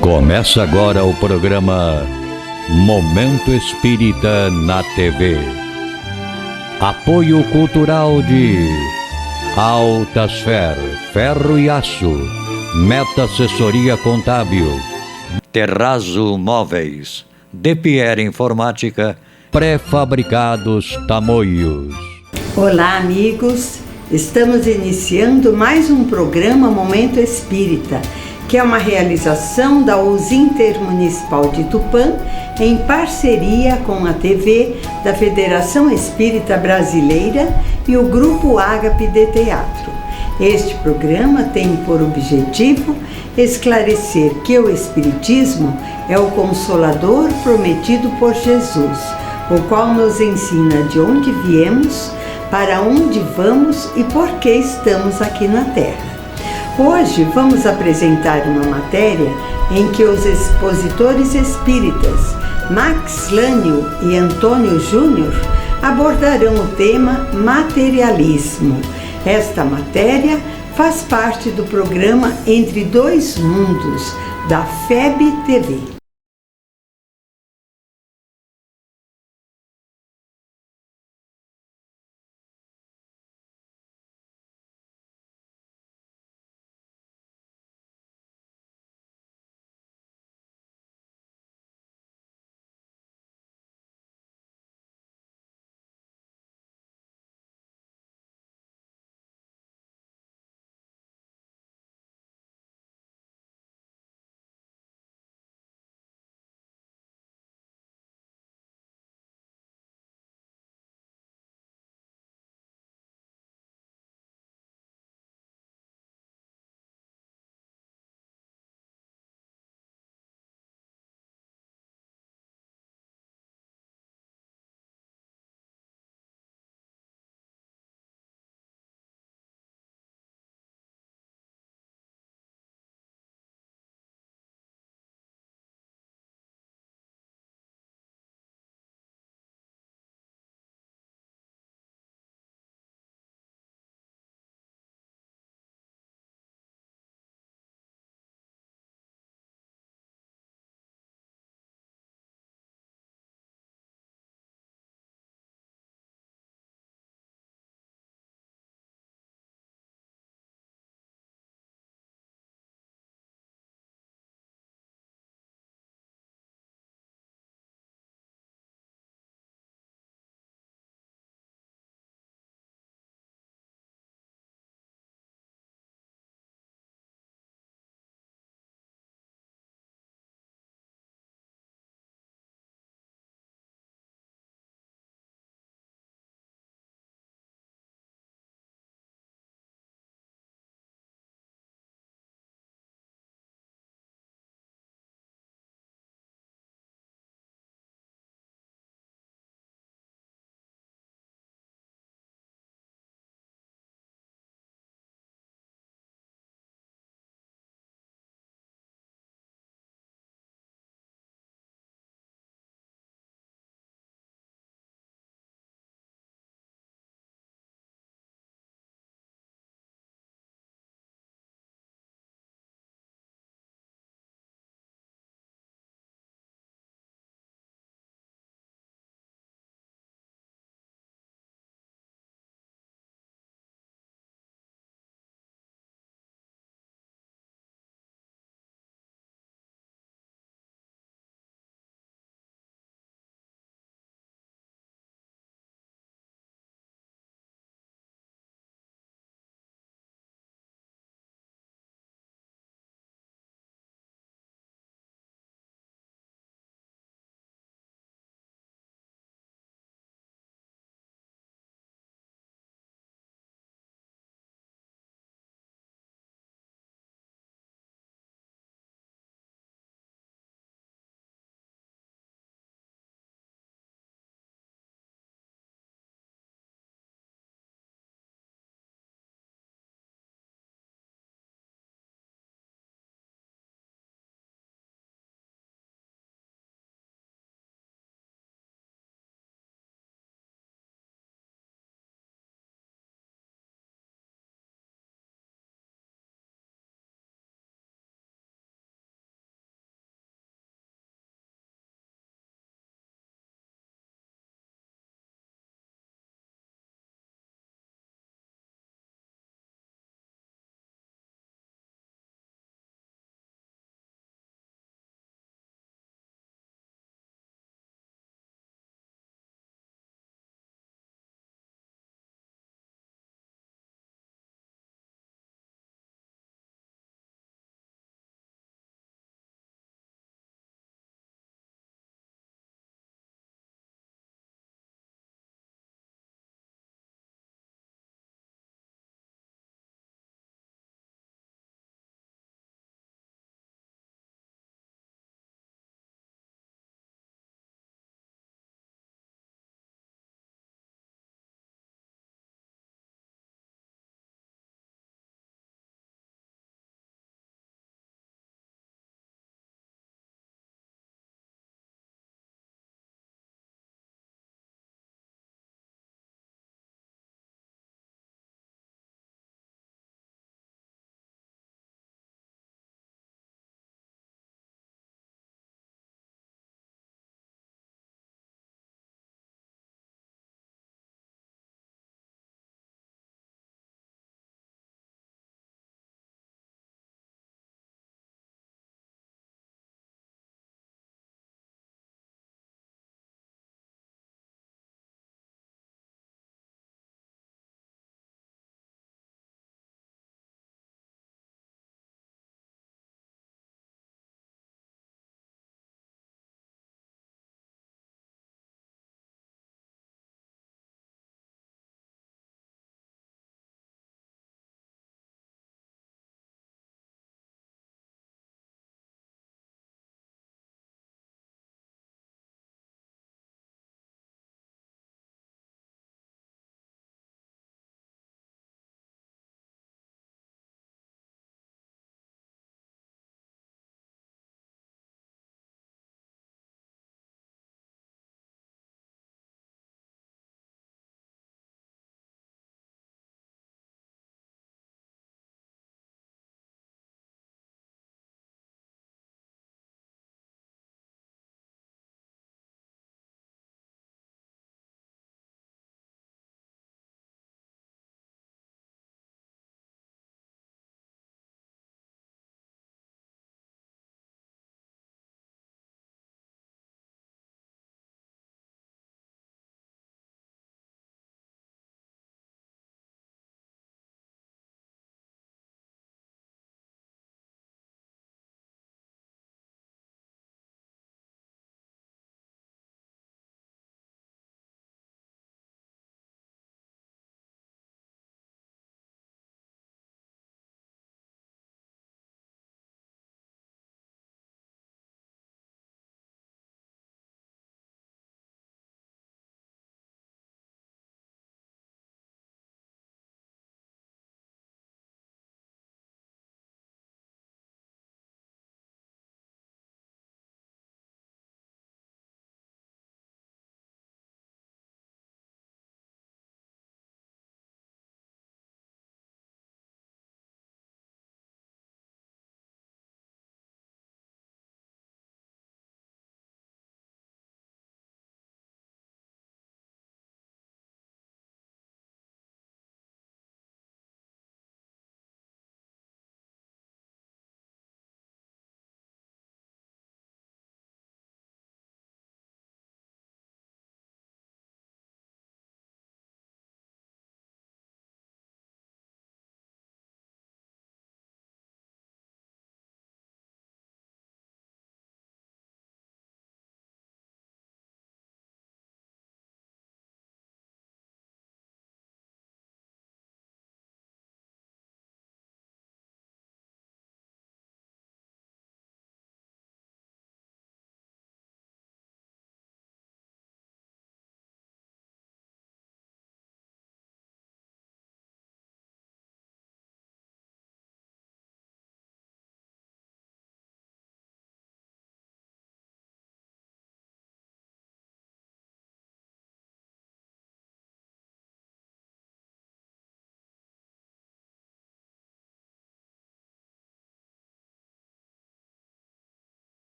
Começa agora o programa Momento Espírita na TV. Apoio cultural de Altasfer, Ferro e Aço, Meta Assessoria Contábil, Terrazzo Móveis, De Pierre Informática, Pré-fabricados Tamoios. Olá, amigos! Estamos iniciando mais um programa Momento Espírita, que é uma realização da USE Intermunicipal de Tupã, em parceria com a TV da Federação Espírita Brasileira e o Grupo Ágape de Teatro. Este programa tem por objetivo esclarecer que o Espiritismo é o Consolador prometido por Jesus, o qual nos ensina de onde viemos, para onde vamos e por que estamos aqui na Terra. Hoje vamos apresentar uma matéria em que os expositores espíritas Max Lânio e Antônio Júnior abordarão o tema materialismo. Esta matéria faz parte do programa Entre Dois Mundos, da FEB TV.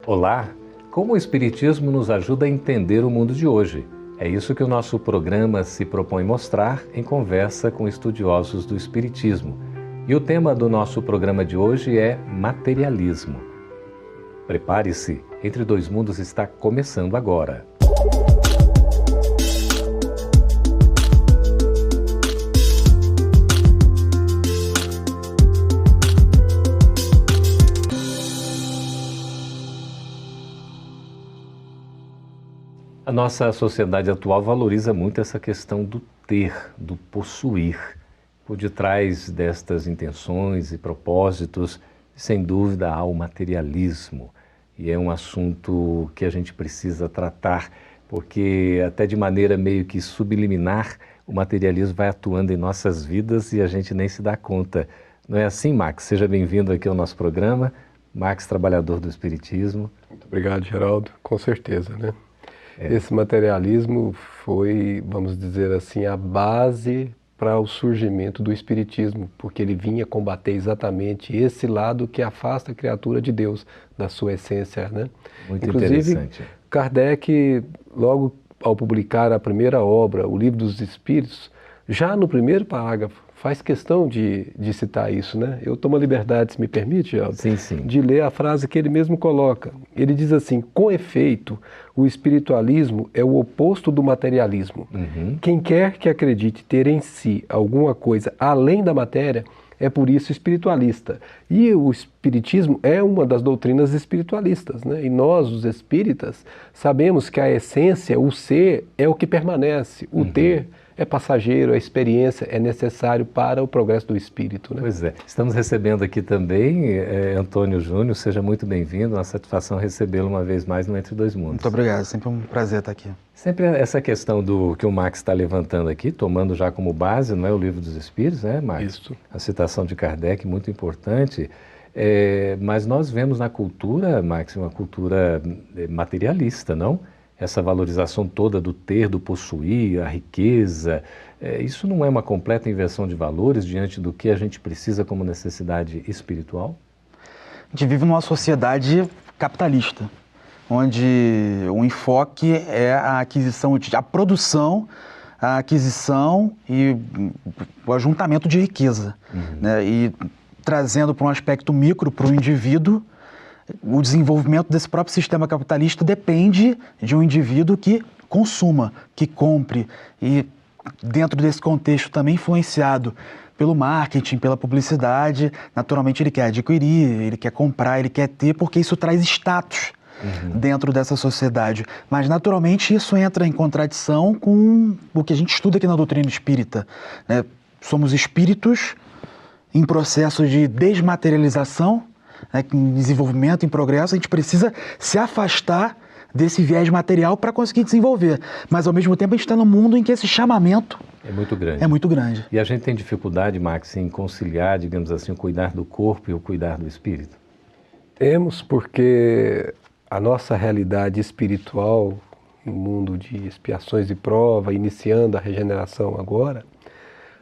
Olá! Como o Espiritismo nos ajuda a entender o mundo de hoje? É isso que o nosso programa se propõe mostrar em conversa com estudiosos do Espiritismo. E o tema do nosso programa de hoje é materialismo. Prepare-se, Entre Dois Mundos está começando agora. A nossa sociedade atual valoriza muito essa questão do ter, do possuir. Por detrás destas intenções e propósitos, sem dúvida, há o materialismo. E é um assunto que a gente precisa tratar, porque até de maneira meio que subliminar, o materialismo vai atuando em nossas vidas e a gente nem se dá conta. Não é assim, Max? Seja bem-vindo aqui ao nosso programa. Max, trabalhador do Espiritismo. Muito obrigado, Geraldo. Com certeza, né? Esse materialismo foi, vamos dizer assim, a base para o surgimento do Espiritismo, porque ele vinha combater exatamente esse lado que afasta a criatura de Deus, da sua essência, né? Muito Inclusive, interessante. Kardec, logo ao publicar a primeira obra, o Livro dos Espíritos, já no primeiro parágrafo, faz questão de citar isso, né? Eu tomo a liberdade, se me permite, Geraldo, de ler a frase que ele mesmo coloca. Ele diz assim: com efeito, o espiritualismo é o oposto do materialismo. Quem quer que acredite ter em si alguma coisa além da matéria é por isso espiritualista. E o espiritismo é uma das doutrinas espiritualistas, né? E nós, os espíritas, sabemos que a essência, o ser, é o que permanece. O ter é passageiro, a experiência é necessário para o progresso do espírito, né? Pois é. Estamos recebendo aqui também Antônio Júnior. Seja muito bem-vindo. Uma satisfação recebê-lo uma vez mais no Entre Dois Mundos. Muito obrigado. Sempre um prazer estar aqui. Sempre essa questão do que o Max está levantando aqui, tomando já como base, não é, o Livro dos Espíritos, né, Max? Isso. A citação de Kardec, muito importante. Mas nós vemos na cultura, Max, uma cultura materialista, não? Essa valorização toda do ter, do possuir, a riqueza, isso não é uma completa inversão de valores diante do que a gente precisa como necessidade espiritual? A gente vive numa sociedade capitalista, onde o enfoque é a aquisição, a produção, a aquisição e o ajuntamento de riqueza, né? E trazendo para um aspecto micro, para o indivíduo, o desenvolvimento desse próprio sistema capitalista depende de um indivíduo que consuma, que compre, e dentro desse contexto também influenciado pelo marketing, pela publicidade, naturalmente ele quer adquirir, ele quer comprar, ele quer ter, porque isso traz status dentro dessa sociedade. Mas naturalmente isso entra em contradição com o que a gente estuda aqui na doutrina espírita, né? Somos espíritos em processo de desmaterialização, em desenvolvimento, em progresso. A gente precisa se afastar desse viés material para conseguir desenvolver. Mas, ao mesmo tempo, a gente está num mundo em que esse chamamento é muito grande. É muito grande. E a gente tem dificuldade, Max, em conciliar, digamos assim, o cuidar do corpo e o cuidar do espírito? Temos, porque a nossa realidade espiritual, no mundo de expiações e prova, iniciando a regeneração agora,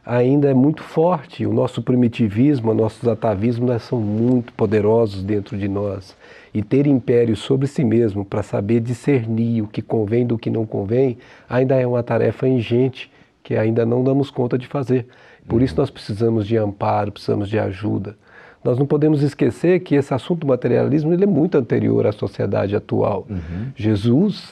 ainda é muito forte. O nosso primitivismo, nossos atavismos são muito poderosos dentro de nós. E ter império sobre si mesmo para saber discernir o que convém do que não convém, ainda é uma tarefa ingente que ainda não damos conta de fazer. Por isso nós precisamos de amparo, precisamos de ajuda. Nós não podemos esquecer que esse assunto do materialismo ele é muito anterior à sociedade atual. Jesus,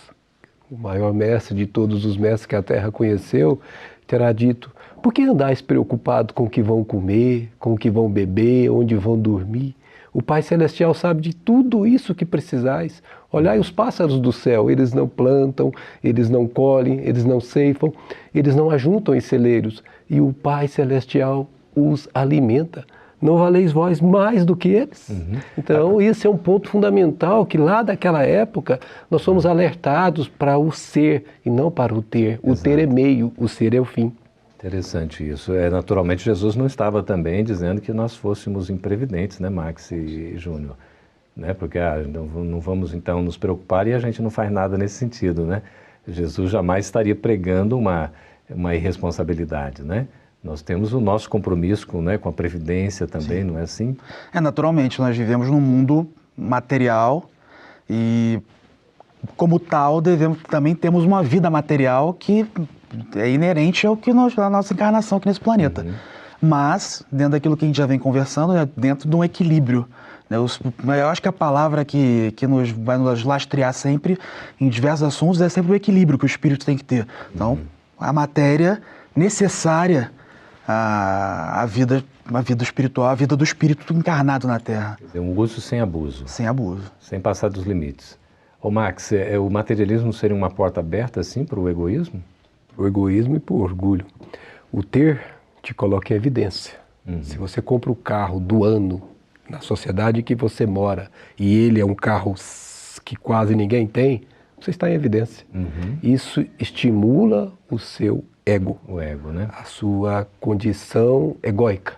o maior mestre de todos os mestres que a Terra conheceu, terá dito: por que andais preocupado com o que vão comer, com o que vão beber, onde vão dormir? O Pai Celestial sabe de tudo isso que precisais. Olhai os pássaros do céu, eles não plantam, eles não colhem, eles não ceifam, eles não ajuntam em celeiros, e o Pai Celestial os alimenta. Não valeis vós mais do que eles? Então, esse é um ponto fundamental, que lá daquela época nós somos alertados para o ser e não para o ter. O ter é meio, o ser é o fim. Interessante isso. Naturalmente, Jesus não estava também dizendo que nós fôssemos imprevidentes, né, Max e Júnior? Né? Porque não vamos então nos preocupar e a gente não faz nada nesse sentido, né? Jesus jamais estaria pregando uma irresponsabilidade, né? Nós temos o nosso compromisso com a Previdência também, não é assim? Naturalmente, nós vivemos num mundo material E, como tal, também temos uma vida material que é inerente à nossa encarnação aqui nesse planeta. Mas, dentro daquilo que a gente já vem conversando, é dentro de um equilíbrio. Eu acho que a palavra que vai nos lastrear sempre em diversos assuntos é sempre o equilíbrio que o espírito tem que ter. Então, a matéria necessária à vida espiritual, a vida do espírito encarnado na Terra. Quer dizer, um uso sem abuso. Sem abuso. Sem passar dos limites. Ô Max, o materialismo seria uma porta aberta, assim, para o egoísmo? Para o egoísmo e para o orgulho. O ter te coloca em evidência. Se você compra o carro do ano na sociedade que você mora e ele é um carro que quase ninguém tem, você está em evidência. Isso estimula o seu ego. O ego, né? A sua condição egóica.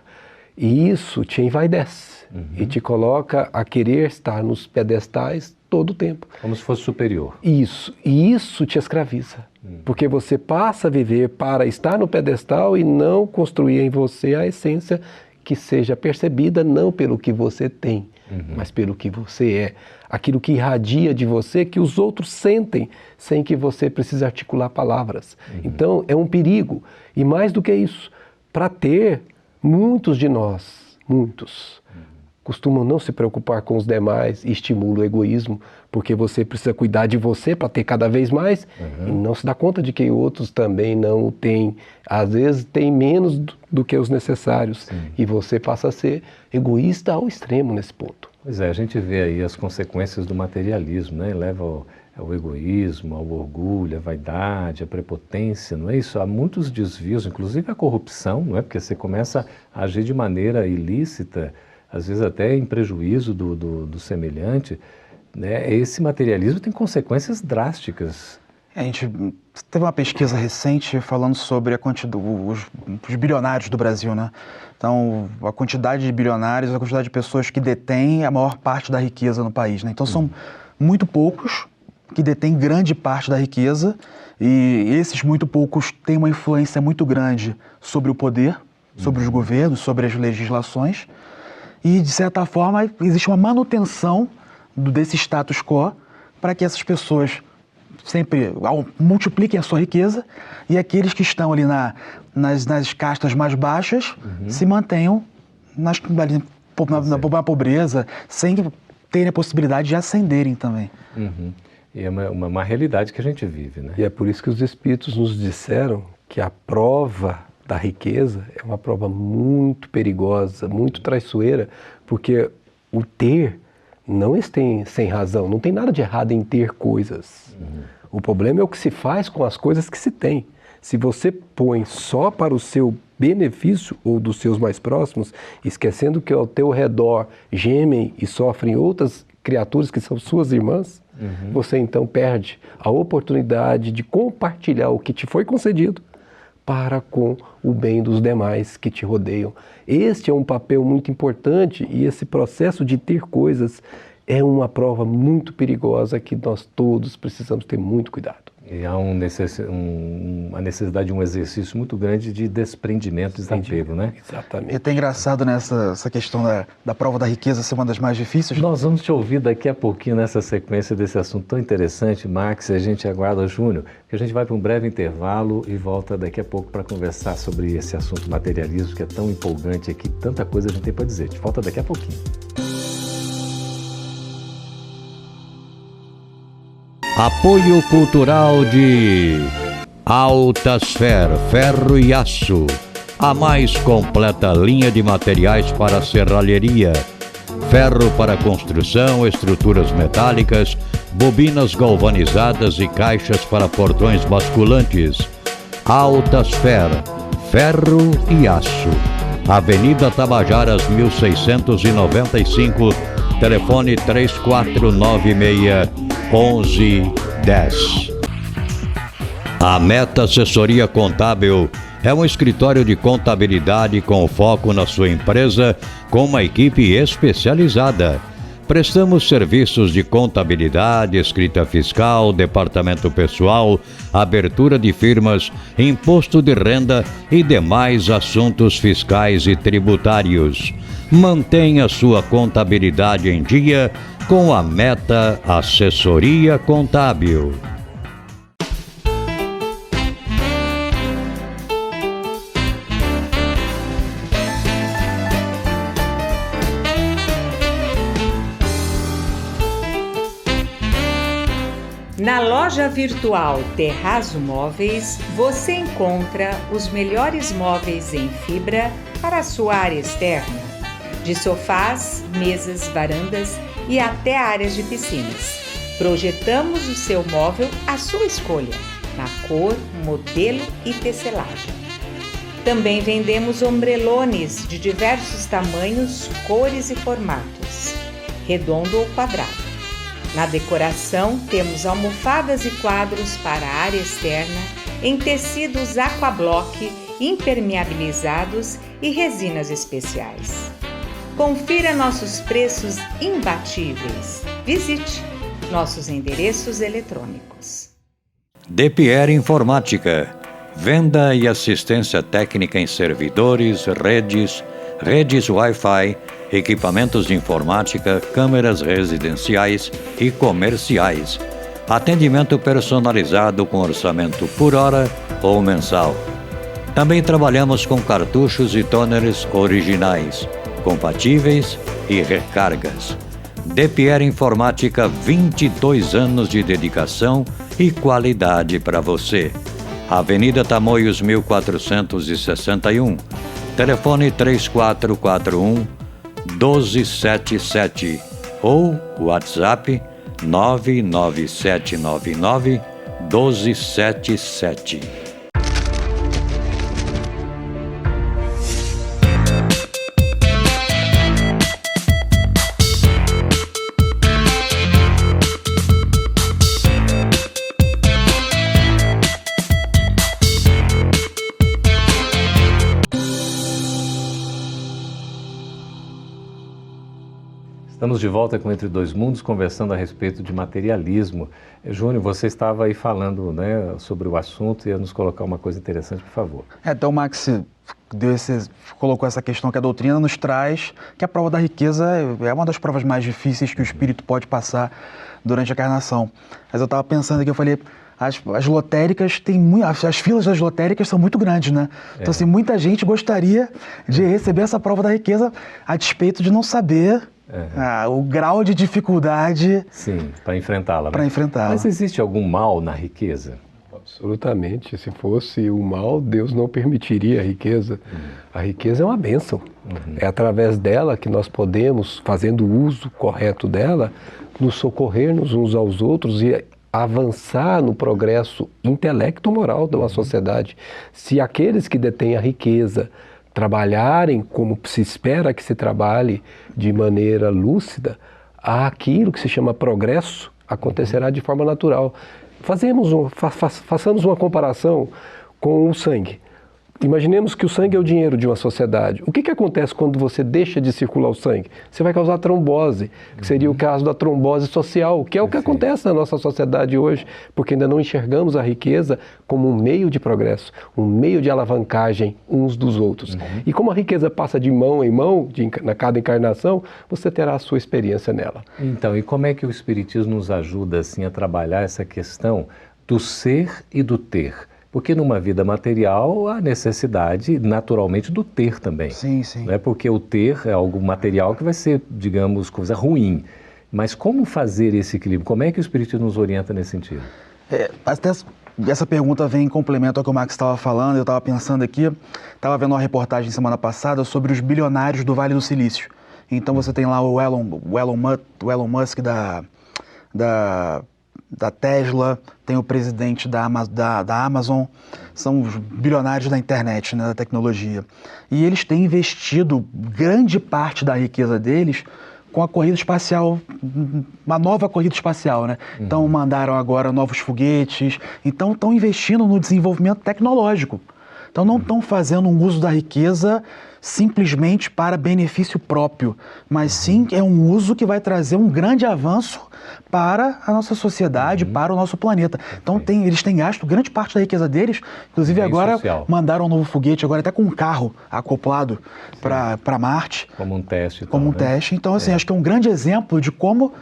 E isso te envaidece e te coloca a querer estar nos pedestais todo o tempo. Como se fosse superior. Isso. E isso te escraviza. Porque você passa a viver para estar no pedestal e não construir em você a essência que seja percebida não pelo que você tem, mas pelo que você é. Aquilo que irradia de você, que os outros sentem, sem que você precise articular palavras. Então, é um perigo. E mais do que isso, para ter, muitos de nós, costumam não se preocupar com os demais e estimulam o egoísmo, porque você precisa cuidar de você para ter cada vez mais e não se dá conta de que outros também não o têm. Às vezes tem menos do que os necessários e você passa a ser egoísta ao extremo nesse ponto. Pois é, a gente vê aí as consequências do materialismo, né? Leva ao egoísmo, ao orgulho, à vaidade, à prepotência, não é isso? Há muitos desvios, inclusive a corrupção, não é? Porque você começa a agir de maneira ilícita, às vezes até em prejuízo do semelhante, né? Esse materialismo tem consequências drásticas. A gente teve uma pesquisa recente falando sobre os bilionários do Brasil, né? Então, a quantidade de bilionários, a quantidade de pessoas que detêm a maior parte da riqueza no país, né? Então, são muito poucos que detêm grande parte da riqueza e esses muito poucos têm uma influência muito grande sobre o poder, sobre os governos, sobre as legislações. E, de certa forma, existe uma manutenção desse status quo para que essas pessoas sempre multipliquem a sua riqueza e aqueles que estão ali nas castas mais baixas se mantenham na pobreza, sem terem a possibilidade de ascenderem também. E é uma realidade que a gente vive, né? E é por isso que os espíritos nos disseram que a prova da riqueza é uma prova muito perigosa, muito traiçoeira, porque o ter não tem sem razão, não tem nada de errado em ter coisas. O problema é o que se faz com as coisas que se tem. Se você põe só para o seu benefício ou dos seus mais próximos, esquecendo que ao teu redor gemem e sofrem outras criaturas que são suas irmãs, você então perde a oportunidade de compartilhar o que te foi concedido para com o bem dos demais que te rodeiam. Este é um papel muito importante e esse processo de ter coisas é uma prova muito perigosa que nós todos precisamos ter muito cuidado. E há uma necessidade de um exercício muito grande de desprendimento, desapego, né? Exatamente. E é até engraçado nessa questão da prova da riqueza ser uma das mais difíceis. Nós vamos te ouvir daqui a pouquinho nessa sequência desse assunto tão interessante, Max, e a gente aguarda, Júnior, que a gente vai para um breve intervalo e volta daqui a pouco para conversar sobre esse assunto materialismo que é tão empolgante aqui, tanta coisa a gente tem para dizer. A gente volta daqui a pouquinho. Apoio cultural de Altasfer, ferro e aço, a mais completa linha de materiais para serralheria, ferro para construção, estruturas metálicas, bobinas galvanizadas e caixas para portões basculantes. Altasfer, ferro e aço, Avenida Tabajaras 1695, telefone 3496-1110. A Meta Assessoria Contábil é um escritório de contabilidade com foco na sua empresa, com uma equipe especializada. Prestamos serviços de contabilidade, escrita fiscal, departamento pessoal, abertura de firmas, imposto de renda e demais assuntos fiscais e tributários. Mantenha sua contabilidade em dia com a Meta Assessoria Contábil. Na loja virtual Terrazzo Móveis, você encontra os melhores móveis em fibra para a sua área externa, de sofás, mesas, varandas e até áreas de piscinas. Projetamos o seu móvel à sua escolha, na cor, modelo e tecelagem. Também vendemos ombrelones de diversos tamanhos, cores e formatos, redondo ou quadrado. Na decoração, temos almofadas e quadros para a área externa em tecidos aquablock, impermeabilizados e resinas especiais. Confira nossos preços imbatíveis. Visite nossos endereços eletrônicos. De Pierre Informática. Venda e assistência técnica em servidores, redes Wi-Fi, equipamentos de informática, câmeras residenciais e comerciais. Atendimento personalizado com orçamento por hora ou mensal. Também trabalhamos com cartuchos e toners originais, compatíveis e recargas. De Pierre Informática, 22 anos de dedicação e qualidade para você. Avenida Tamoios 1461. Telefone 3441-1277 ou WhatsApp 99799-1277. Estamos de volta com Entre Dois Mundos, conversando a respeito de materialismo. Júnior, você estava aí falando, né, sobre o assunto e ia nos colocar uma coisa interessante, por favor. Então o Max colocou essa questão que a doutrina nos traz, que a prova da riqueza é uma das provas mais difíceis que o espírito pode passar durante a encarnação. Mas eu estava pensando aqui, eu falei, as lotéricas as filas das lotéricas são muito grandes, né? Então, assim, muita gente gostaria de receber essa prova da riqueza a despeito de não saber o grau de dificuldade. Sim, para enfrentá-la. Para enfrentá-la. Mas existe algum mal na riqueza? Absolutamente. Se fosse o mal, Deus não permitiria a riqueza. A riqueza é uma bênção. É através dela que nós podemos, fazendo o uso correto dela, nos socorrer-nos uns aos outros e avançar no progresso intelecto-moral de uma sociedade. Se aqueles que detêm a riqueza trabalharem como se espera que se trabalhe, de maneira lúcida, aquilo que se chama progresso acontecerá de forma natural. Façamos uma comparação com o sangue. Imaginemos que o sangue é o dinheiro de uma sociedade. O que acontece quando você deixa de circular o sangue? Você vai causar trombose, que seria o caso da trombose social, que é o que acontece na nossa sociedade hoje, porque ainda não enxergamos a riqueza como um meio de progresso, um meio de alavancagem uns dos outros. E como a riqueza passa de mão em mão, na cada encarnação, você terá a sua experiência nela. Então, e como é que o Espiritismo nos ajuda assim, a trabalhar essa questão do ser e do ter? Porque numa vida material há necessidade, naturalmente, do ter também. Sim, sim. Não é porque o ter é algo material que vai ser, digamos, coisa ruim. Mas como fazer esse equilíbrio? Como é que o Espiritismo nos orienta nesse sentido? Até essa pergunta vem em complemento ao que o Max estava falando. Eu estava pensando aqui, estava vendo uma reportagem semana passada sobre os bilionários do Vale do Silício. Então você tem lá o Elon Musk da Tesla, tem o presidente da Amazon, são os bilionários da internet, né, da tecnologia. E eles têm investido grande parte da riqueza deles com a corrida espacial, uma nova corrida espacial, né? Então mandaram agora novos foguetes, então estão investindo no desenvolvimento tecnológico. Então não estão fazendo um uso da riqueza simplesmente para benefício próprio, mas sim é um uso que vai trazer um grande avanço para a nossa sociedade, para o nosso planeta. Então eles têm gasto grande parte da riqueza deles, inclusive agora social. Mandaram um novo foguete, agora até com um carro acoplado para Marte. Como um teste. Como um teste. Então, assim, acho que é um grande exemplo de como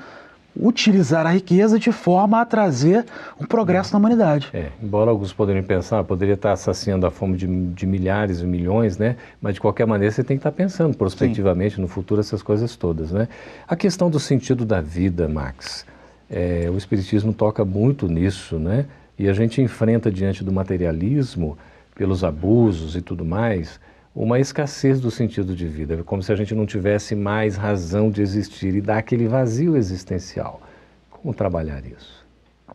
utilizar a riqueza de forma a trazer um progresso na humanidade. Embora alguns poderiam pensar, poderia estar saciando a fome de milhares e milhões, né? Mas de qualquer maneira você tem que estar pensando prospectivamente no futuro essas coisas todas, né? A questão do sentido da vida, Max, o Espiritismo toca muito nisso, né? E a gente enfrenta diante do materialismo, pelos abusos e tudo mais, uma escassez do sentido de vida, como se a gente não tivesse mais razão de existir e dá aquele vazio existencial. Como trabalhar isso?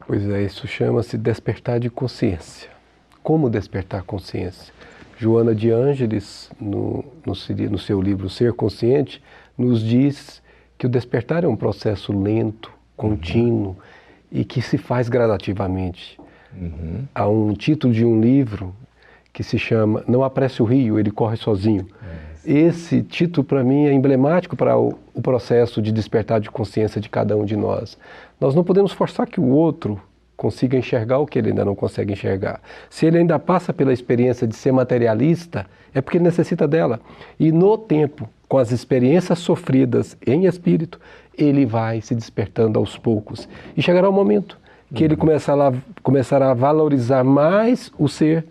Pois é, isso chama-se despertar de consciência. Como despertar consciência? Joana de Ângeles, no seu livro Ser Consciente, nos diz que o despertar é um processo lento, contínuo e que se faz gradativamente. Há um título de um livro que se chama Não Apresse o Rio, Ele Corre Sozinho. Esse título, para mim, é emblemático para o processo de despertar de consciência de cada um de nós. Nós não podemos forçar que o outro consiga enxergar o que ele ainda não consegue enxergar. Se ele ainda passa pela experiência de ser materialista, é porque ele necessita dela. E no tempo, com as experiências sofridas em espírito, ele vai se despertando aos poucos. E chegará um momento que ele começará a valorizar mais o ser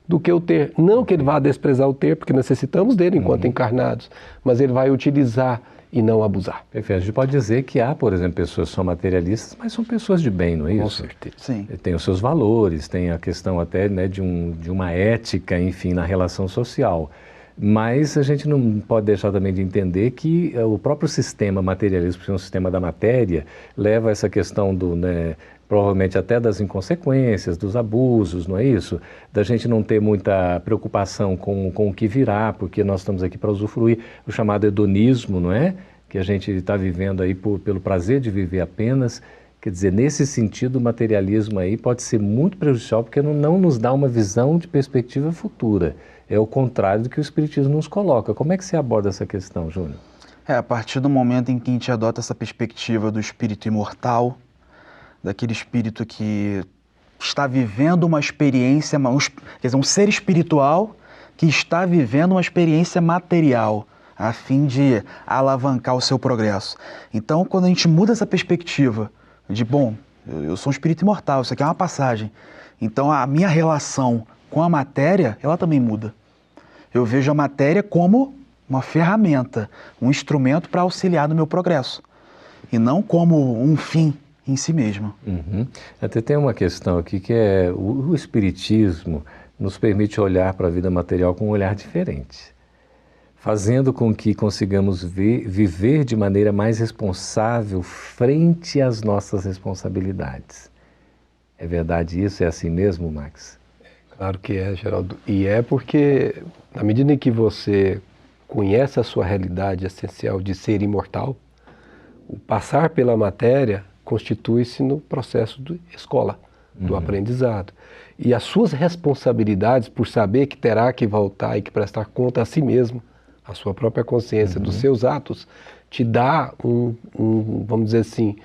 do que o ter. Não que ele vá desprezar o ter, porque necessitamos dele enquanto encarnados, mas ele vai utilizar e não abusar. Perfeito. A gente pode dizer que há, por exemplo, pessoas que são materialistas, mas são pessoas de bem, não é isso? Com certeza. Sim. Tem os seus valores, tem a questão até, né, de uma ética, enfim, na relação social. Mas a gente não pode deixar também de entender que o próprio sistema materialista, porque é um sistema da matéria, leva a essa questão do, né, provavelmente até das inconsequências, dos abusos, não é isso? Da gente não ter muita preocupação com o que virá, porque nós estamos aqui para usufruir, o chamado hedonismo, não é? Que a gente está vivendo aí pelo prazer de viver apenas. Quer dizer, nesse sentido, o materialismo aí pode ser muito prejudicial, porque não nos dá uma visão de perspectiva futura. É o contrário do que o Espiritismo nos coloca. Como é que você aborda essa questão, Júnior? A partir do momento em que a gente adota essa perspectiva do espírito imortal, daquele espírito que está vivendo uma experiência, quer dizer, um ser espiritual que está vivendo uma experiência material, a fim de alavancar o seu progresso. Então, quando a gente muda essa perspectiva de, bom, eu sou um espírito imortal, isso aqui é uma passagem, então a minha relação com a matéria, ela também muda. Eu vejo a matéria como uma ferramenta, um instrumento para auxiliar no meu progresso, e não como um fim em si mesmo. Até tem uma questão aqui que é o Espiritismo nos permite olhar para a vida material com um olhar diferente, fazendo com que consigamos viver de maneira mais responsável frente às nossas responsabilidades. É verdade isso? É assim mesmo, Max? Claro que é, Geraldo. E é porque, na medida em que você conhece a sua realidade essencial de ser imortal, o passar pela matéria constitui-se no processo de escola, do aprendizado. E as suas responsabilidades, por saber que terá que voltar e que prestar conta a si mesmo, a sua própria consciência dos seus atos, te dá vamos dizer assim,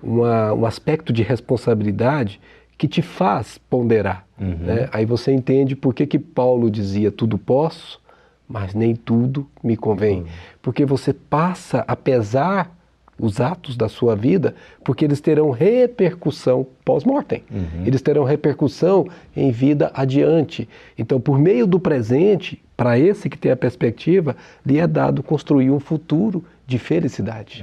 um aspecto de responsabilidade que te faz ponderar. Né? Aí você entende por que Paulo dizia tudo posso, mas nem tudo me convém. Porque você passa a pesar os atos da sua vida, porque eles terão repercussão pós-mortem. Eles terão repercussão em vida adiante. Então, por meio do presente, para esse que tem a perspectiva, lhe é dado construir um futuro de felicidade.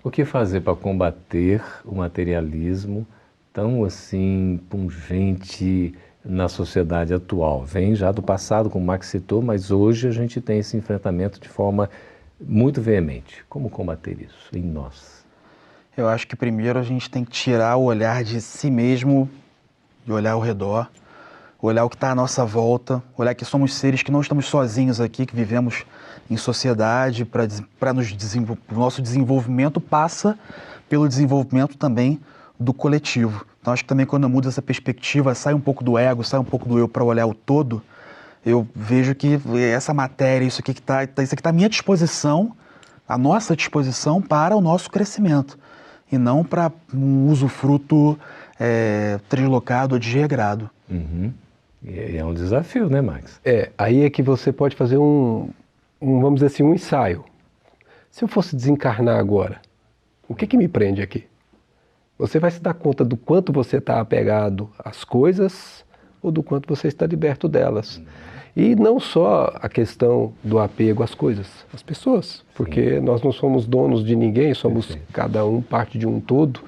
O que fazer para combater o materialismo tão assim pungente na sociedade atual? Vem já do passado, como o Max citou, mas hoje a gente tem esse enfrentamento de forma muito veemente. Como combater isso em nós? Eu acho que primeiro a gente tem que tirar o olhar de si mesmo e olhar ao redor, olhar o que está à nossa volta, olhar que somos seres que não estamos sozinhos aqui, que vivemos em sociedade, o nosso desenvolvimento passa pelo desenvolvimento também do coletivo. Então acho que também quando eu mudo essa perspectiva, sai um pouco do ego, sai um pouco do eu para olhar o todo, Eu vejo que essa matéria, isso aqui que está à minha disposição, à nossa disposição para o nosso crescimento, e não para um usufruto deslocado ou desregrado. Uhum. E é um desafio, né, Max? Aí é que você pode fazer vamos dizer assim, um ensaio. Se eu fosse desencarnar agora, o que me prende aqui? Você vai se dar conta do quanto você está apegado às coisas ou do quanto você está liberto delas. E não só a questão do apego às coisas, às pessoas, porque nós não somos donos de ninguém, somos cada um parte de um todo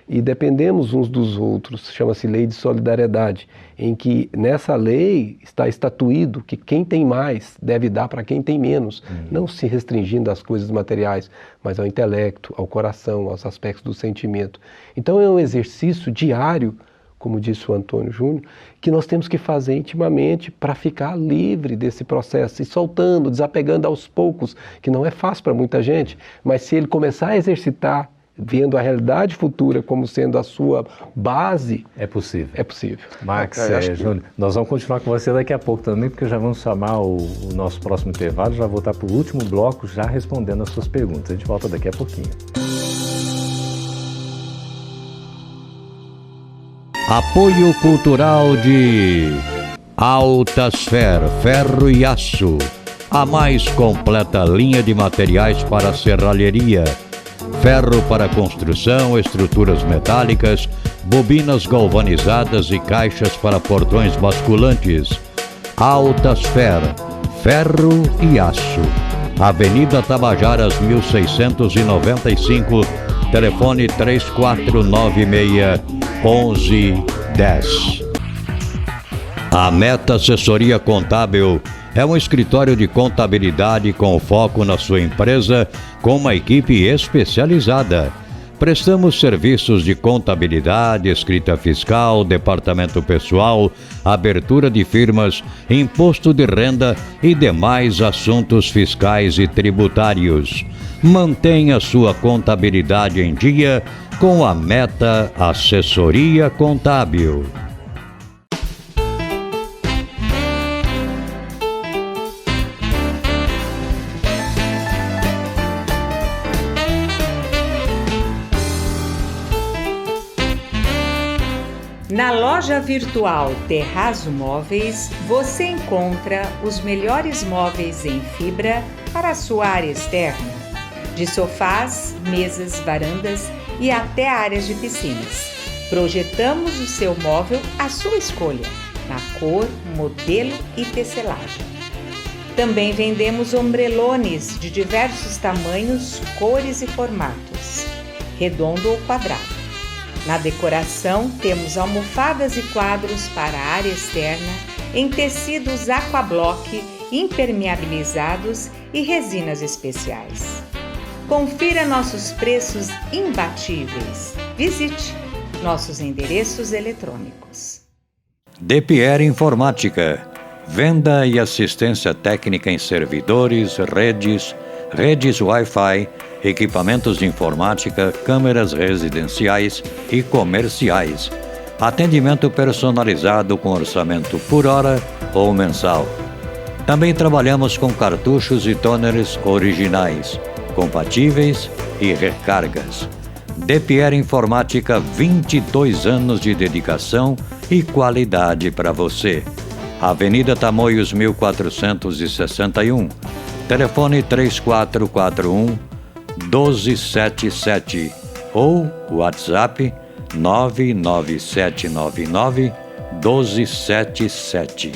e dependemos uns dos outros. Chama-se lei de solidariedade, em que nessa lei está estatuído que quem tem mais deve dar para quem tem menos, não se restringindo às coisas materiais, mas ao intelecto, ao coração, aos aspectos do sentimento. Então é um exercício diário, como disse o Antônio Júnior, que nós temos que fazer intimamente para ficar livre desse processo, e soltando, desapegando aos poucos, que não é fácil para muita gente, mas se ele começar a exercitar, vendo a realidade futura como sendo a sua base... É possível. É possível. Max, Júnior, nós vamos continuar com você daqui a pouco também, porque já vamos chamar o nosso próximo intervalo, já voltar para o último bloco, já respondendo as suas perguntas. A gente volta daqui a pouquinho. Apoio cultural de Altasfer, ferro e aço. A mais completa linha de materiais para serralheria. Ferro para construção, estruturas metálicas, bobinas galvanizadas e caixas para portões basculantes. Altasfer, ferro e aço. Avenida Tabajaras 1695, telefone 3496-1110. A Meta Assessoria Contábil é um escritório de contabilidade com foco na sua empresa, com uma equipe especializada. Prestamos serviços de contabilidade, escrita fiscal, departamento pessoal, abertura de firmas, imposto de renda e demais assuntos fiscais e tributários. Mantenha sua contabilidade em dia com a Meta Assessoria Contábil. Na loja virtual Terrazo Móveis, você encontra os melhores móveis em fibra para a sua área externa, de sofás, mesas, varandas e até áreas de piscinas. Projetamos o seu móvel à sua escolha, na cor, modelo e tecelagem. Também vendemos ombrelones de diversos tamanhos, cores e formatos, redondo ou quadrado. Na decoração, temos almofadas e quadros para a área externa em tecidos aquablock, impermeabilizados e resinas especiais. Confira nossos preços imbatíveis. Visite nossos endereços eletrônicos. DePierre Informática. Venda e assistência técnica em servidores, redes Wi-Fi, equipamentos de informática, câmeras residenciais e comerciais. Atendimento personalizado com orçamento por hora ou mensal. Também trabalhamos com cartuchos e toners originais, compatíveis e recargas. DePierre Informática, 22 anos de dedicação e qualidade para você. Avenida Tamoios 1461, telefone 3441-1277 ou WhatsApp 99799-1277.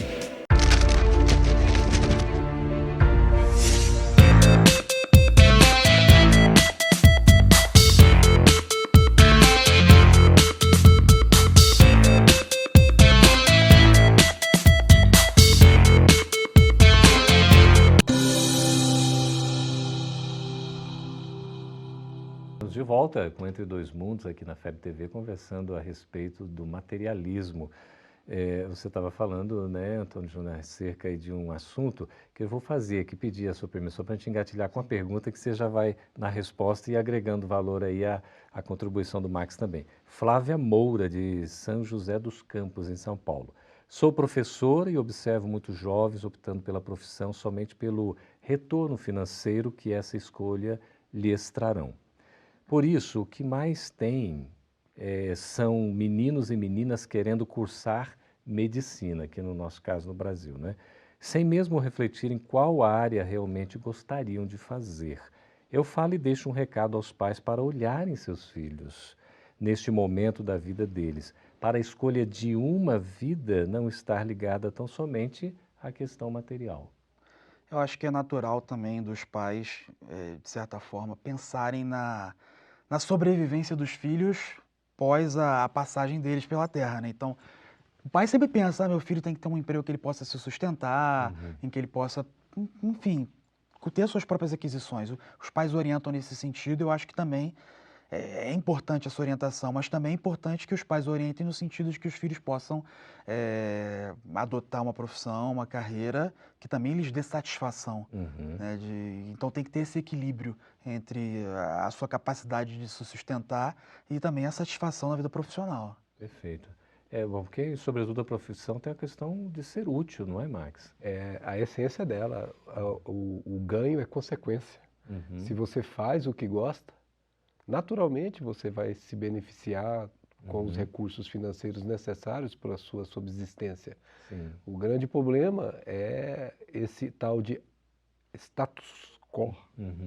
De volta com Entre Dois Mundos aqui na FEB TV, conversando a respeito do materialismo. Você estava falando, né, Antônio Júnior, acerca aí de um assunto que eu vou fazer aqui, pedir a sua permissão para a gente engatilhar com a pergunta que você já vai na resposta e agregando valor aí à contribuição do Max também. Flávia Moura, de São José dos Campos, em São Paulo. Sou professor e observo muitos jovens optando pela profissão somente pelo retorno financeiro que essa escolha lhes trarão. Por isso, o que mais tem são meninos e meninas querendo cursar medicina, aqui no nosso caso no Brasil, né? Sem mesmo refletir em qual área realmente gostariam de fazer. Eu falo e deixo um recado aos pais para olharem seus filhos neste momento da vida deles, para a escolha de uma vida não estar ligada tão somente à questão material. Eu acho que é natural também dos pais, de certa forma, pensarem na sobrevivência dos filhos após a passagem deles pela Terra, né? Então, o pai sempre pensa, meu filho tem que ter um emprego que ele possa se sustentar, em que ele possa, enfim, ter suas próprias aquisições. Os pais orientam nesse sentido, eu acho que também é importante essa orientação, mas também é importante que os pais orientem no sentido de que os filhos possam adotar uma profissão, uma carreira que também lhes dê satisfação. Né, então tem que ter esse equilíbrio entre a sua capacidade de se sustentar e também a satisfação na vida profissional. Perfeito. Porque, sobretudo, a profissão tem a questão de ser útil, não é, Max? A essência dela, o ganho é consequência. Se você faz o que gosta, naturalmente você vai se beneficiar com os recursos financeiros necessários para a sua subsistência. Sim. O grande problema é esse tal de status quo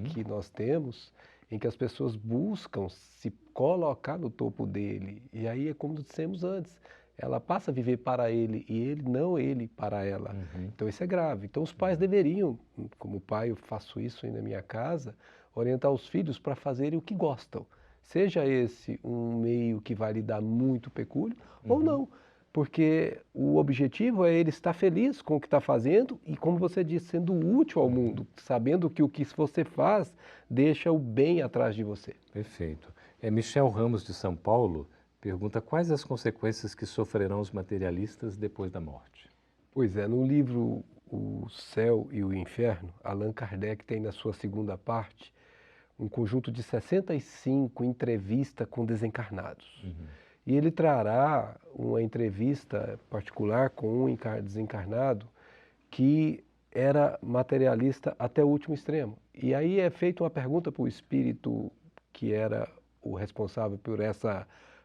que nós temos, em que as pessoas buscam se colocar no topo dele. E aí é como dissemos antes, ela passa a viver para ele e ele não ele para ela. Então isso é grave. Então os pais deveriam, como pai eu faço isso aí na minha casa, orientar os filhos para fazerem o que gostam. Seja esse um meio que vai lhe dar muito pecúlio ou não. Porque o objetivo é ele estar feliz com o que está fazendo e, como você disse, sendo útil ao mundo, sabendo que o que você faz deixa o bem atrás de você. Perfeito. Michel Ramos, de São Paulo, pergunta quais as consequências que sofrerão os materialistas depois da morte. Pois é, no livro O Céu e o Inferno, Allan Kardec tem na sua segunda parte um conjunto de 65 entrevistas com desencarnados. E ele trará uma entrevista particular com um desencarnado que era materialista até o último extremo. E aí é feita uma pergunta para o espírito que era o responsável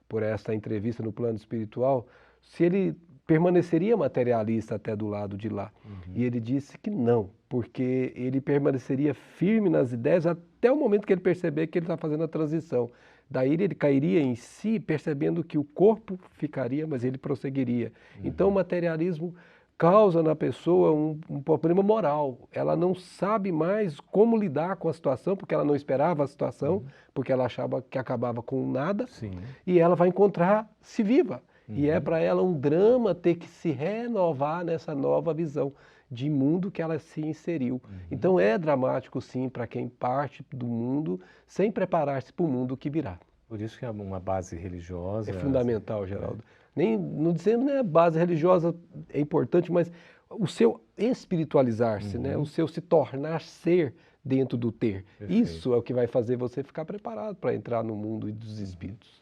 por essa entrevista no plano espiritual, se ele permaneceria materialista até do lado de lá. E ele disse que não, porque ele permaneceria firme nas ideias até o momento que ele perceber que ele está fazendo a transição. Daí ele cairia em si, percebendo que o corpo ficaria, mas ele prosseguiria. Então o materialismo causa na pessoa um problema moral. Ela não sabe mais como lidar com a situação, porque ela não esperava a situação, porque ela achava que acabava com nada. Sim. E ela vai encontrar-se viva. E é para ela um drama ter que se renovar nessa nova visão de mundo que ela se inseriu. Então é dramático sim para quem parte do mundo sem preparar-se para o mundo que virá. Por isso que é uma base religiosa... É fundamental, Geraldo. Não dizendo, né, base religiosa é importante, mas o seu espiritualizar-se, né, o seu se tornar ser dentro do ter. Perfeito. Isso é o que vai fazer você ficar preparado para entrar no mundo dos espíritos.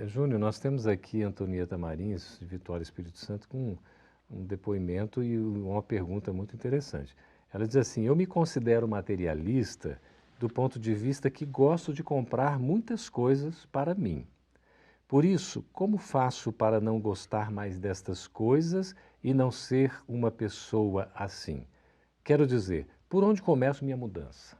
Júnior, nós temos aqui Antonieta Marins, de Vitória Espírito Santo, com um depoimento e uma pergunta muito interessante. Ela diz assim: eu me considero materialista do ponto de vista que gosto de comprar muitas coisas para mim. Por isso, como faço para não gostar mais destas coisas e não ser uma pessoa assim? Quero dizer, por onde começo minha mudança?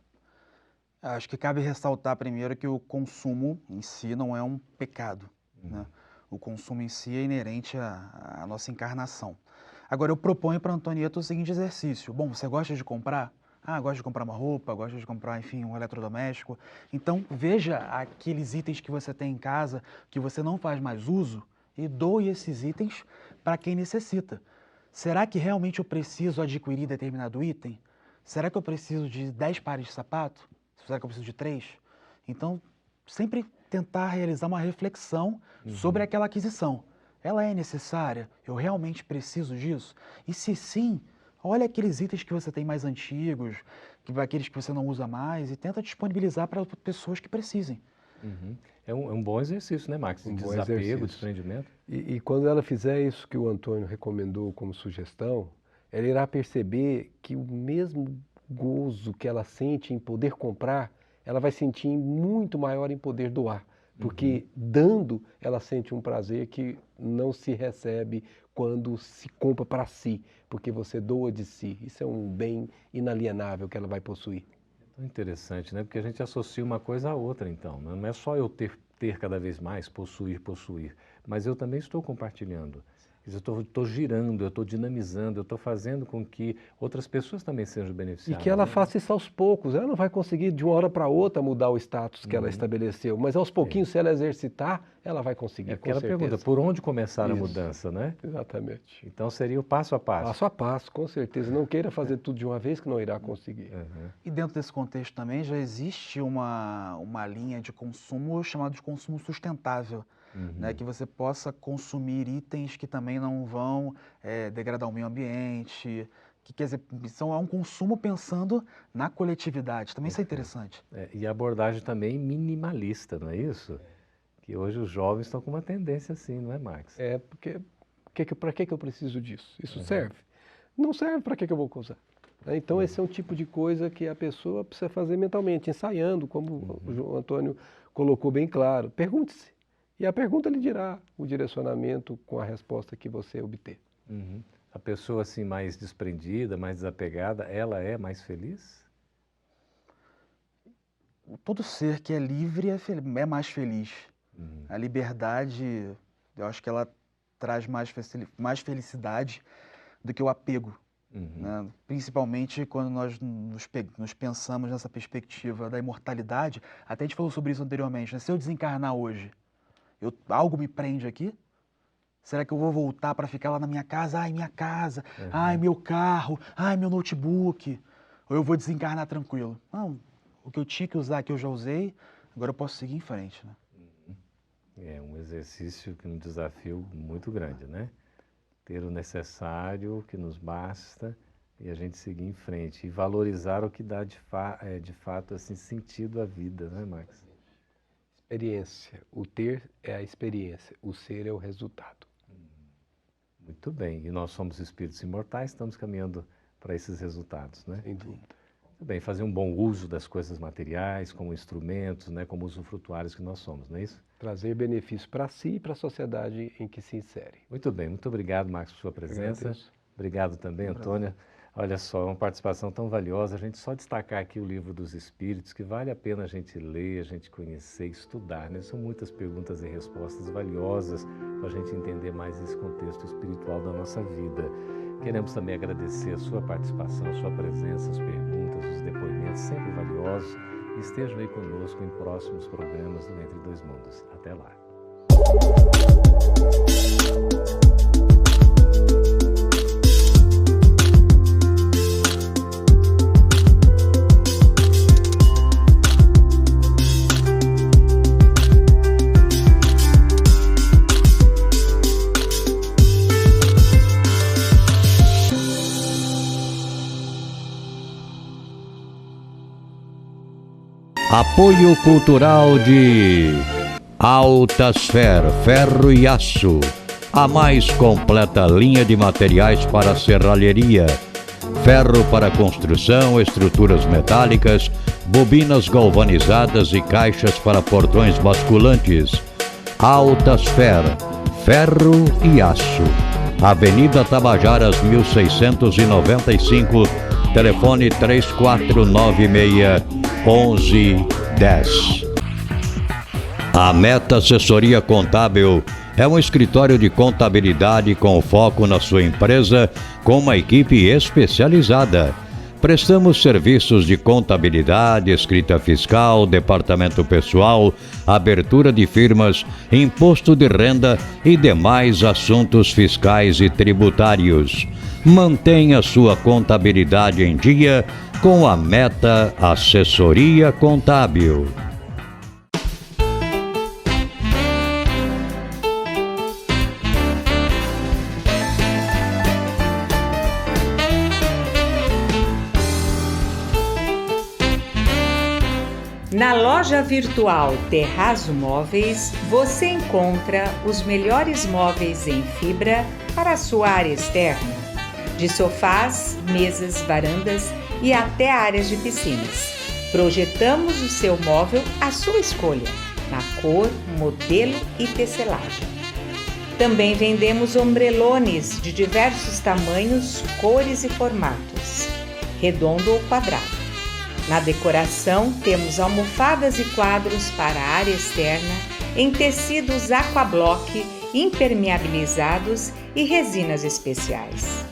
Acho que cabe ressaltar primeiro que o consumo em si não é um pecado, né? O consumo em si é inerente à nossa encarnação. Agora, eu proponho para a Antonieta o seguinte exercício. Bom, você gosta de comprar? Gosto de comprar uma roupa, gosto de comprar, enfim, um eletrodoméstico. Então, veja aqueles itens que você tem em casa, que você não faz mais uso, e doe esses itens para quem necessita. Será que realmente eu preciso adquirir determinado item? Será que eu preciso de 10 pares de sapato? Será que eu preciso de 3? Então, sempre tentar realizar uma reflexão sobre aquela aquisição. Ela é necessária? Eu realmente preciso disso? E se sim, olha aqueles itens que você tem mais antigos, aqueles que você não usa mais, e tenta disponibilizar para pessoas que precisem. Uhum. É um bom exercício, né, Max? Um bom Desapego, exercício. desprendimento. E quando ela fizer isso que o Antônio recomendou como sugestão, ela irá perceber que o mesmo gozo que ela sente em poder comprar, ela vai sentir muito maior em poder doar. Porque dando, ela sente um prazer que não se recebe quando se compra para si, porque você doa de si. Isso é um bem inalienável que ela vai possuir. Tão interessante, né? Porque a gente associa uma coisa à outra, então. Não é só eu ter cada vez mais, possuir, mas eu também estou compartilhando. Eu estou girando, eu estou dinamizando, eu estou fazendo com que outras pessoas também sejam beneficiadas. E que ela né? faça isso aos poucos. Ela não vai conseguir de uma hora para outra mudar o status que ela estabeleceu, mas aos pouquinhos, se ela exercitar, ela vai conseguir, É com aquela certeza. pergunta, por onde começar a Isso. mudança, né? Exatamente. Então seria o passo a passo. Passo a passo, com certeza. Não queira fazer tudo de uma vez que não irá conseguir. E dentro desse contexto também já existe uma linha de consumo chamada de consumo sustentável, né? Que você possa consumir itens que também não vão degradar o meio ambiente, que quer dizer, é um consumo pensando na coletividade. Também isso é interessante. E a abordagem também minimalista, não é isso? Que hoje os jovens estão com uma tendência assim, não é, Max? Porque para que eu preciso disso? Isso serve? Não serve, para que eu vou usar? Então esse é um tipo de coisa que a pessoa precisa fazer mentalmente, ensaiando, como o Antônio colocou bem claro. Pergunte-se. E a pergunta lhe dirá o direcionamento com a resposta que você obter. A pessoa assim mais desprendida, mais desapegada, ela é mais feliz? Todo ser que é livre é mais feliz. A liberdade, eu acho que ela traz mais felicidade do que o apego. Né? Principalmente quando nós nos pensamos nessa perspectiva da imortalidade. Até a gente falou sobre isso anteriormente, né? Se eu desencarnar hoje, algo me prende aqui? Será que eu vou voltar para ficar lá na minha casa? Ai, minha casa. Ai, meu carro. Ai, meu notebook. Ou eu vou desencarnar tranquilo? Não, o que eu tinha que usar, que eu já usei, agora eu posso seguir em frente, né? É um exercício, um desafio muito grande, né? Ter o necessário, que nos basta, e a gente seguir em frente. E valorizar o que dá de fato assim, sentido à vida, né, Max? Experiência. O ter é a experiência, o ser é o resultado. Muito bem. E nós somos espíritos imortais, estamos caminhando para esses resultados, né? Sem dúvida. Muito bem. Fazer um bom uso das coisas materiais, como instrumentos, né? Como usufrutuários que nós somos, não é isso? Trazer benefício para si e para a sociedade em que se insere. Muito bem. Muito obrigado, Max, por sua presença. Agradeço. Obrigado também, Antônia. Olha só, uma participação tão valiosa. A gente só destacar aqui o Livro dos Espíritos, que vale a pena a gente ler, a gente conhecer, estudar, né? São muitas perguntas e respostas valiosas para a gente entender mais esse contexto espiritual da nossa vida. Queremos também agradecer a sua participação, a sua presença, as perguntas, os depoimentos, sempre valiosos. E estejam aí conosco em próximos programas do Entre Dois Mundos. Até lá. Apoio cultural de Altasfer, ferro e aço, a mais completa linha de materiais para serralheria, ferro para construção, estruturas metálicas, bobinas galvanizadas e caixas para portões basculantes. Altasfer, ferro e aço, Avenida Tabajaras 1695, telefone 3496-1110. A Meta Assessoria Contábil é um escritório de contabilidade com foco na sua empresa, com uma equipe especializada. Prestamos serviços de contabilidade, escrita fiscal, departamento pessoal, abertura de firmas, imposto de renda e demais assuntos fiscais e tributários. Mantenha sua contabilidade em dia com a Meta Assessoria Contábil. Na loja virtual Terrazzo Móveis, você encontra os melhores móveis em fibra para a sua área externa, de sofás, mesas, varandas e até áreas de piscinas. Projetamos o seu móvel à sua escolha, na cor, modelo e tecelagem. Também vendemos ombrelones de diversos tamanhos, cores e formatos, redondo ou quadrado. Na decoração, temos almofadas e quadros para a área externa em tecidos aquablock, impermeabilizados e resinas especiais.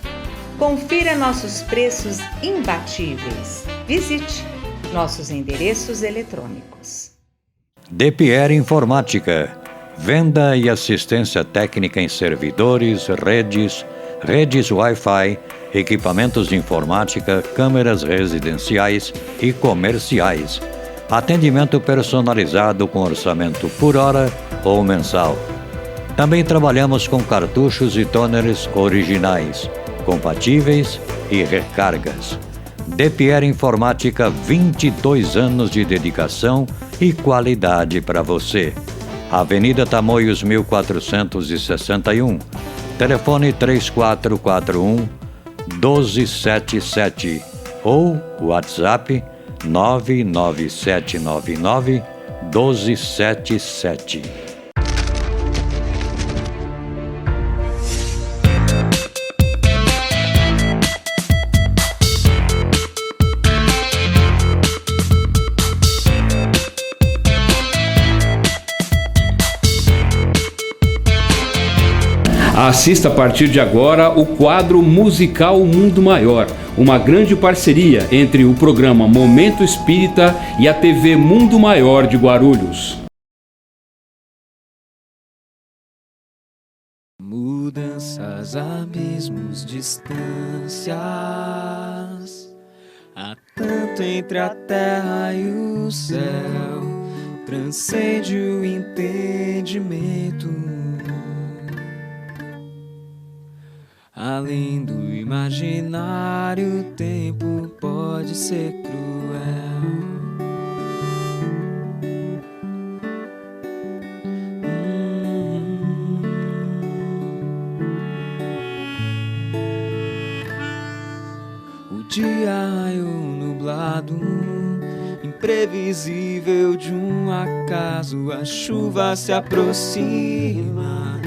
Confira nossos preços imbatíveis. Visite nossos endereços eletrônicos. De Pierre Informática. Venda e assistência técnica em servidores, redes Wi-Fi, equipamentos de informática, câmeras residenciais e comerciais. Atendimento personalizado com orçamento por hora ou mensal. Também trabalhamos com cartuchos e toners originais, compatíveis e recargas. De Pierre Informática, 22 anos de dedicação e qualidade para você. Avenida Tamoios 1461. Telefone 3441-1277 ou WhatsApp 99799-1277. Assista a partir de agora o quadro musical Mundo Maior, uma grande parceria entre o programa Momento Espírita e a TV Mundo Maior de Guarulhos. Mudanças, abismos, distâncias, há tanto entre a terra e o céu, transcende o entendimento. Além do imaginário, o tempo pode ser cruel. O dia raiou nublado, imprevisível de um acaso. A chuva se aproxima,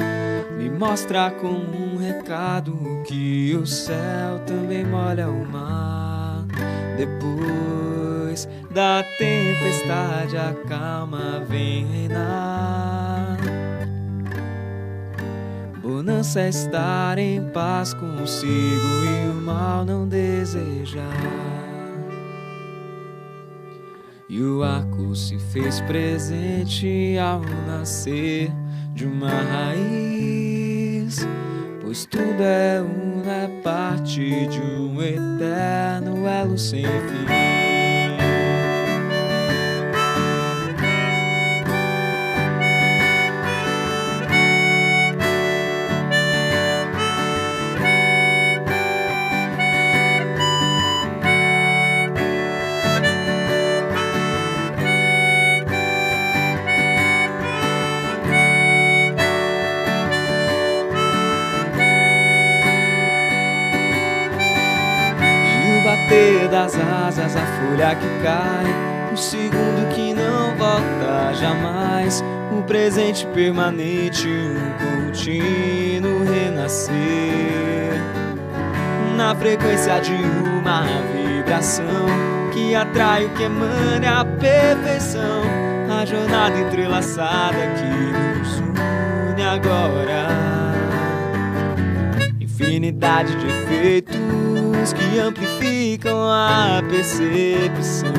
me mostra como um recado que o céu também molha o mar. Depois da tempestade a calma vem reinar. Bonança é estar em paz consigo e o mal não desejar. E o arco se fez presente ao nascer de uma raiz, pois tudo é una, é parte de um eterno elo sem fim. Das asas, a folha que cai, um segundo que não volta jamais, um presente permanente, um contínuo renascer, na frequência de uma vibração que atrai o que emana a perfeição, a jornada entrelaçada que nos une agora, infinidade de efeitos que amplificam a percepção.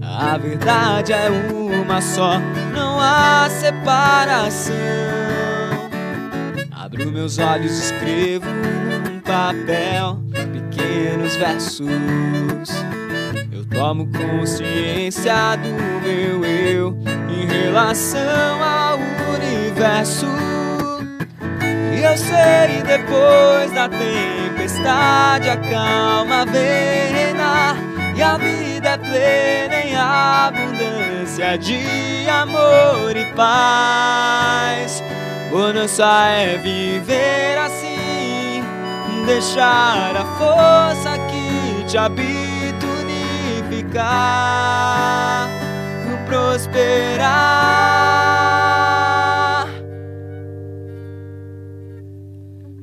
A verdade é uma só, não há separação. Abro meus olhos, escrevo num papel pequenos versos. Eu tomo consciência do meu eu em relação ao universo. E eu sei, depois da tempestade a calma vem reinar, e a vida é plena em abundância de amor e paz. Bonança é viver assim, deixar a força que te habita unificar, prosperar.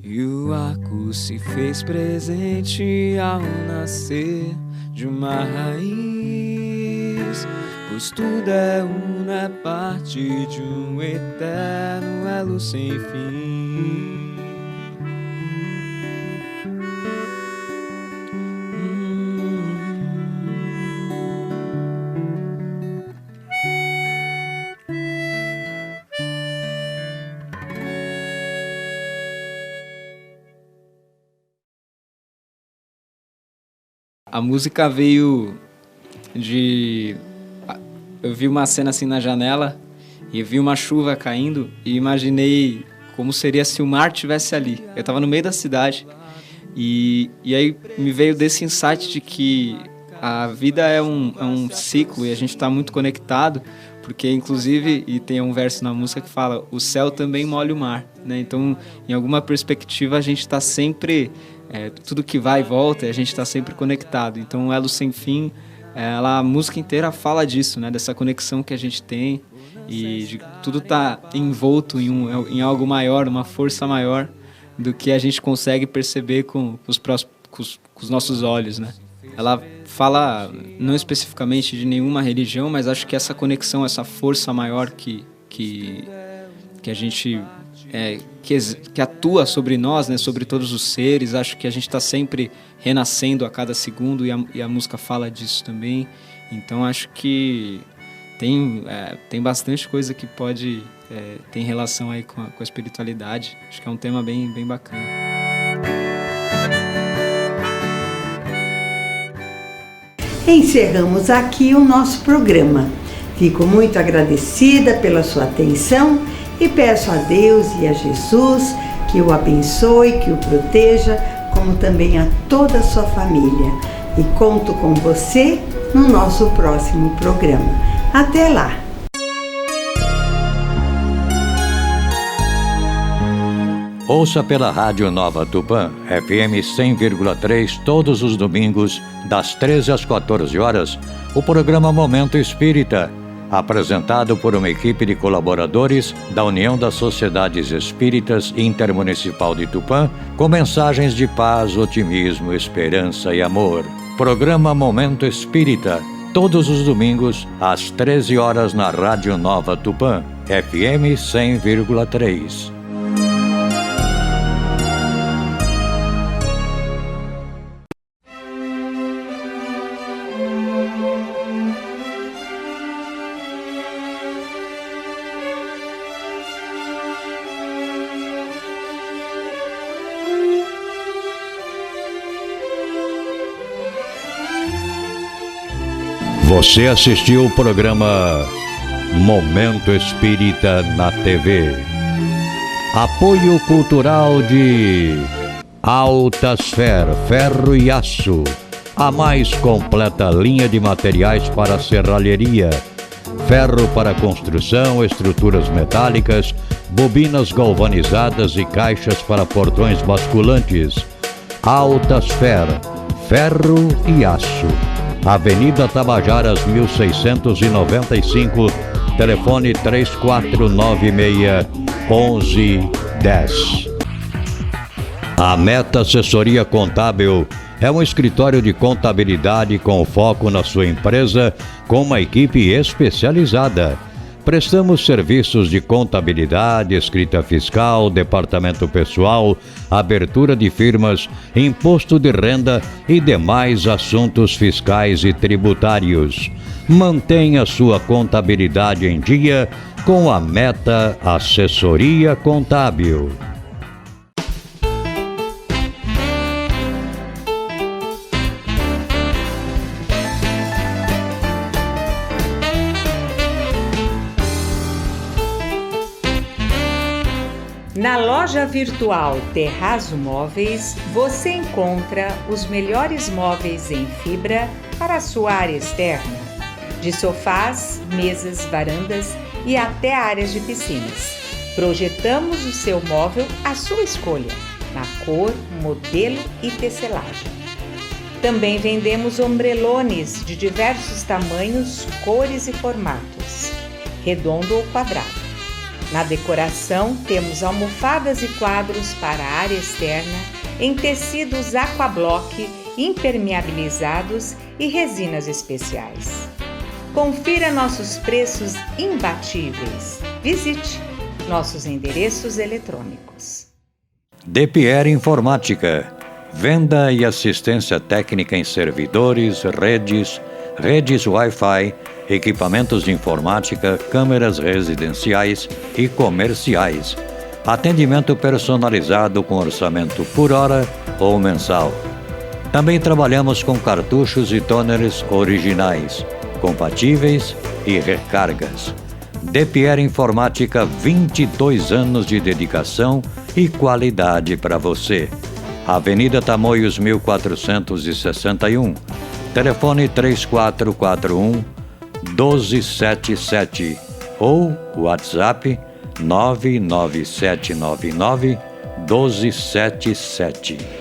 E o arco se fez presente ao nascer de uma raiz, pois tudo é uma parte de um eterno elo sem fim. A música veio de... Eu vi uma cena assim na janela e vi uma chuva caindo e imaginei como seria se o mar estivesse ali. Eu estava no meio da cidade e aí me veio desse insight de que a vida é um ciclo e a gente está muito conectado, porque inclusive, e tem um verso na música que fala, o céu também molha o mar, né? Então, em alguma perspectiva, a gente está sempre... tudo que vai e volta, a gente está sempre conectado. Então, o Elo Sem Fim, a música inteira fala disso, né? Dessa conexão que a gente tem e de tudo tá envolto em algo maior, uma força maior do que a gente consegue perceber com os nossos olhos, né? Ela fala não especificamente de nenhuma religião, mas acho que essa conexão, essa força maior que a gente... que atua sobre nós, né, sobre todos os seres. Acho que a gente está sempre renascendo a cada segundo e a música fala disso também. Então acho que tem bastante coisa que pode ter relação aí com a espiritualidade. Acho que é um tema bem, bem bacana. Encerramos aqui o nosso programa. Fico muito agradecida pela sua atenção e peço a Deus e a Jesus que o abençoe, que o proteja, como também a toda a sua família. E conto com você no nosso próximo programa. Até lá! Ouça pela Rádio Nova Tupã, FM 100,3, todos os domingos, das 13 às 14 horas, o programa Momento Espírita, apresentado por uma equipe de colaboradores da União das Sociedades Espíritas Intermunicipal de Tupã, com mensagens de paz, otimismo, esperança e amor. Programa Momento Espírita, todos os domingos, às 13 horas na Rádio Nova Tupã, FM 100,3. Você assistiu o programa Momento Espírita na TV. Apoio cultural de Altasfer, ferro e aço, a mais completa linha de materiais para serralheria, ferro para construção, estruturas metálicas, bobinas galvanizadas e caixas para portões basculantes. Altasfer, ferro e aço. Avenida Tabajaras 1695, telefone 3496-1110. A Meta Assessoria Contábil é um escritório de contabilidade com foco na sua empresa, com uma equipe especializada. Prestamos serviços de contabilidade, escrita fiscal, departamento pessoal, abertura de firmas, imposto de renda e demais assuntos fiscais e tributários. Mantenha sua contabilidade em dia com a Meta Assessoria Contábil. Na loja virtual Terrazzo Móveis, você encontra os melhores móveis em fibra para a sua área externa, de sofás, mesas, varandas e até áreas de piscinas. Projetamos o seu móvel à sua escolha, na cor, modelo e tecelagem. Também vendemos ombrelones de diversos tamanhos, cores e formatos, redondo ou quadrado. Na decoração, temos almofadas e quadros para a área externa em tecidos aquablock, impermeabilizados e resinas especiais. Confira nossos preços imbatíveis. Visite nossos endereços eletrônicos. De Pierre Informática. Venda e assistência técnica em servidores, redes Wi-Fi, equipamentos de informática, câmeras residenciais e comerciais. Atendimento personalizado com orçamento por hora ou mensal. Também trabalhamos com cartuchos e toners originais, compatíveis e recargas. De Pierre Informática, 22 anos de dedicação e qualidade para você. Avenida Tamoios 1461, telefone 3441-1277 ou WhatsApp 99799-1277.